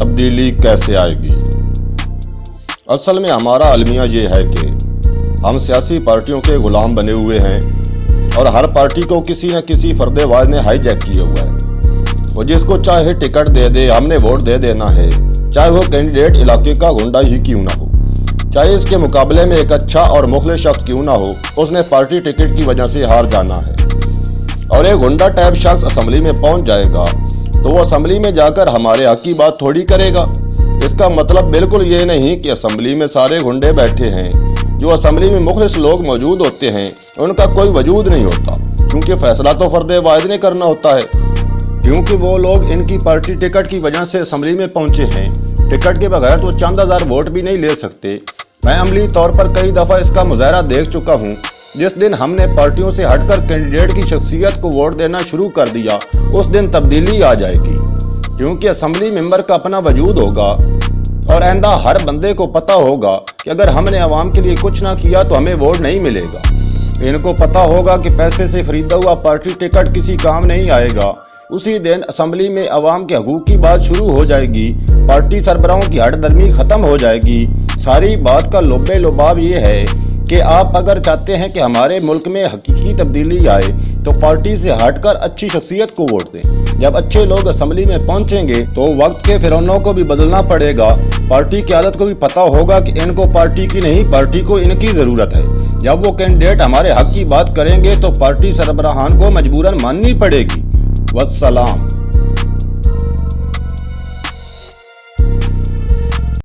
तब्दीली कैसे आएगी। असल में हमारा अलमिया ये है कि हम सियासी पार्टियों के गुलाम बने हुए हैं और हर पार्टी को किसी न किसी फर्देवाज ने हाईजैक किया हुआ है। वो जिसको चाहे टिकट दे दे, हमने वोट दे देना है, चाहे वो कैंडिडेट इलाके का गुंडा ही क्यों ना हो, चाहे इसके मुकाबले में एक अच्छा और मुखलिस शख्स क्यों ना हो, उसने पार्टी टिकट की वजह से हार जाना है। और एक गुंडा टाइप शख्स असेंबली में पहुंच जाएगा तो वो असेंबली में जाकर हमारे हक की बात थोड़ी करेगा। इसका मतलब बिल्कुल ये नहीं कि असेंबली में सारे गुंडे बैठे हैं। जो असेंबली में मुखलिस लोग मौजूद होते हैं उनका कोई वजूद नहीं होता, क्योंकि फैसला तो फर्द वाहिद ने करना होता है। क्योंकि वो लोग इनकी पार्टी टिकट की वजह से असेंबली में पहुंचे हैं। टिकट के बगैर तो चंद हज़ार वोट भी नहीं ले सकते। मैं अमली तौर पर कई दफ़ा इसका मुजाहरा देख चुका हूँ। जिस दिन हमने पार्टियों से हटकर कैंडिडेट की शख्सियत को वोट देना शुरू कर दिया, उस दिन तब्दीली आ जाएगी, क्योंकि असेंबली मेंबर का अपना वजूद होगा और आइंदा हर बंदे को पता होगा कि अगर हमने आवाम के लिए कुछ ना किया तो हमें वोट नहीं मिलेगा। इनको पता होगा कि पैसे से खरीदा हुआ पार्टी टिकट किसी काम नहीं आएगा। उसी दिन असेंबली में अवाम के हकूक़ की बात शुरू हो जाएगी, पार्टी सरबराहों की हटदर्मी ख़त्म हो जाएगी। सारी बात का लुब्बे लुबाब ये है कि आप अगर चाहते हैं कि हमारे मुल्क में हकीकी तब्दीली आए तो पार्टी से हटकर अच्छी शख्सियत को वोट दें। जब अच्छे लोग असेंबली में पहुंचेंगे तो वक्त के फिरौनों को भी बदलना पड़ेगा। पार्टी की आदत को भी पता होगा कि इनको पार्टी की नहीं, पार्टी को इनकी ज़रूरत है। जब वो कैंडिडेट हमारे हक की बात करेंगे तो पार्टी सरबराहान को मजबूरन माननी पड़ेगी। वस्सलाम।